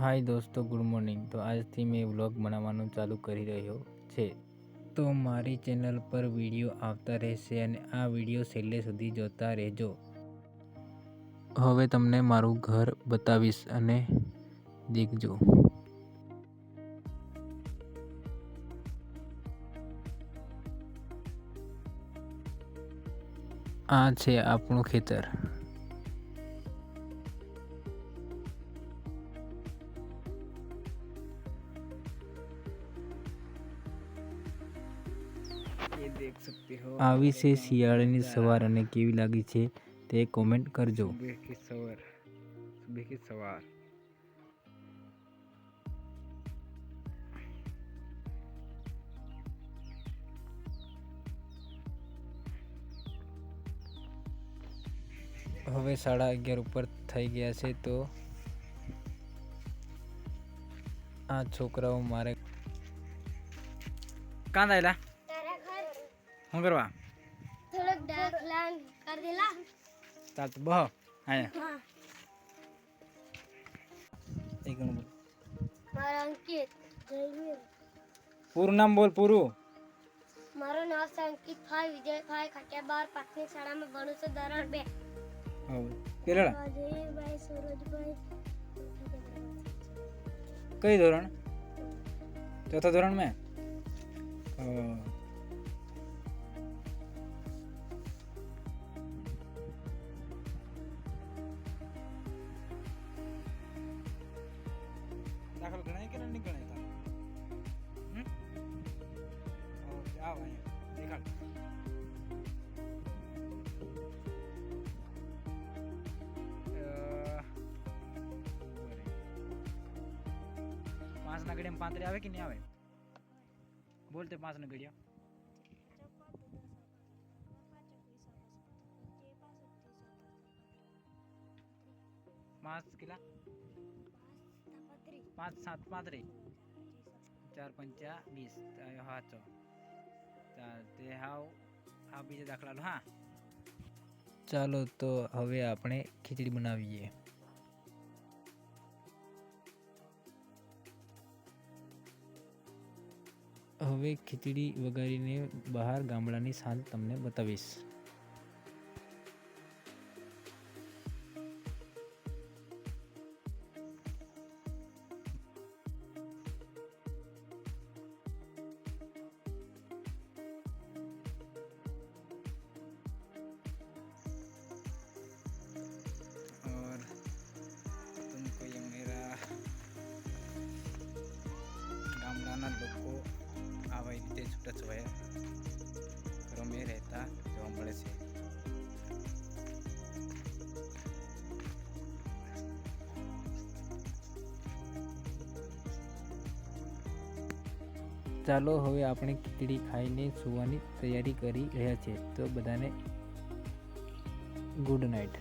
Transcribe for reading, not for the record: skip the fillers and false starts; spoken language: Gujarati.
હાય દોસ્તો, ગુડ મોર્નિંગ। તો આજથી મેં વ્લોગ બનાવવાનું ચાલુ કરી રહ્યો છે। તો મારી ચેનલ પર વિડીયો આવતા રહેશે અને આ વિડીયો છેલ્લે સુધી જોતા રહેજો। હવે તમને મારું ઘર બતાવીશ અને દેખજો। આ છે આપણું ખેતર। આવી છે શિયાળાની સવાર અને કેવી લાગી છે તે કોમેન્ટ કરજો। सुबह की सवार હવે 11:30 ઉપર થઈ ગયા છે। તો આ છોકરાઓ મારે कहाँ जाएला હું કરવા થોડોક દાખલા કરી દેલા ચાલ તો બહો આયા હા એક નંબર મારો અંકિત જયવીર પૂરું નામ બોલ પૂરું મારું નામ છે અંકિત ભાઈ વિજયભાઈ ખટિયાબાર પ્રાથમિક શાળામાં ભણું છું ધોરણ 2 હો કેટલા અજયભાઈ સરોજભાઈ કઈ ધોરણ ચોથા ધોરણ में दाखल गणाय के नहीं गणाय था ओके आओ आया निकाल पांच ना घड़िया में पांतरे आवे कि नहीं आवे बोलते पांच ना घड़िया पांच किला 5 7 35 4 पंचा 20 हाचो ते हाव आ बीजे दाखलालो हाँ ચાલો તો હવે આપણે ખીચડી બનાવીએ। હવે ખીચડી વઘારીને બહાર ગામડાની સાંજ તમને બતાવીશ। और तुमको ये मेरा गामडाना लोग आवा रीते छूटा छवाया घरों में रहता जो મળે છે। ચાલો હવે આપણે ખીચડી ખાઈને સૂવાની તૈયારી કરી રહ્યા છે। તો બધાને ગુડ નાઇટ।